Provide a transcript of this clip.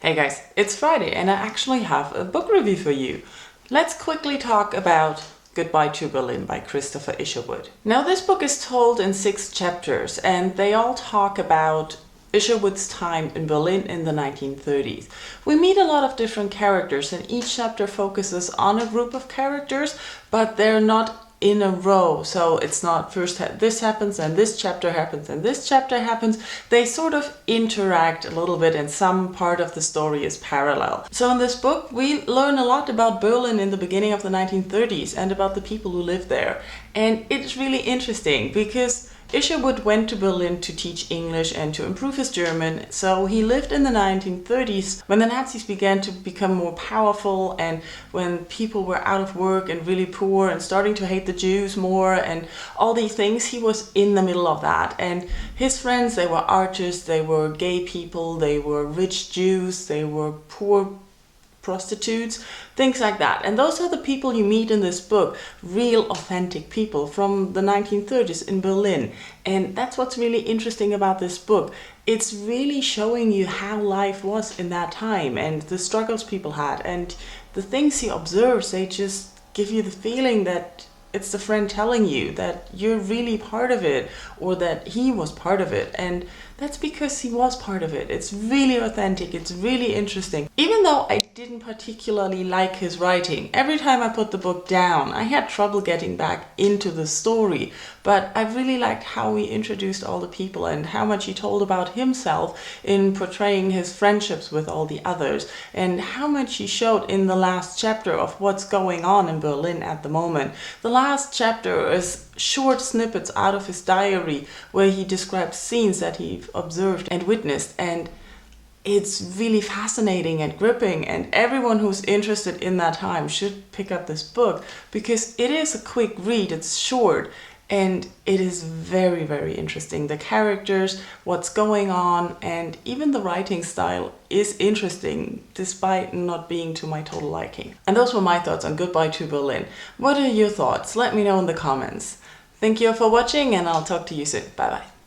Hey guys, it's Friday and I actually have a book review for you. Let's quickly talk about Goodbye to Berlin by Christopher Isherwood. Now this book is told in 6 chapters and they all talk about Isherwood's time in Berlin in the 1930s. We meet a lot of different characters and each chapter focuses on a group of characters, but they're not in a row. So it's not first this happens and this chapter happens and this chapter happens. They sort of interact a little bit and some part of the story is parallel. So in this book we learn a lot about Berlin in the beginning of the 1930s and about the people who lived there. And it's really interesting because Isherwood went to Berlin to teach English and to improve his German, so he lived in the 1930s when the Nazis began to become more powerful and when people were out of work and really poor and starting to hate the Jews more and all these things. He was in the middle of that, and his friends, they were artists, they were gay people, they were rich Jews, they were poor prostitutes, things like that. And those are the people you meet in this book, real authentic people from the 1930s in Berlin. And that's what's really interesting about this book. It's really showing you how life was in that time and the struggles people had, and the things he observes, they just give you the feeling that it's the friend telling you that you're really part of it, or that he was part of it. And that's because he was part of it. It's really authentic. It's really interesting. Even though I didn't particularly like his writing, every time I put the book down, I had trouble getting back into the story. But I really liked how he introduced all the people and how much he told about himself in portraying his friendships with all the others, and how much he showed in the last chapter of what's going on in Berlin at the moment. The last chapter is short snippets out of his diary where he describes scenes that he observed and witnessed, and it's really fascinating and gripping, and everyone who's interested in that time should pick up this book because it is a quick read, it's short, and it is very, very interesting. The characters, what's going on, and even the writing style is interesting despite not being to my total liking. And those were my thoughts on Goodbye to Berlin. What are your thoughts? Let me know in the comments. Thank you for watching and I'll talk to you soon. Bye bye.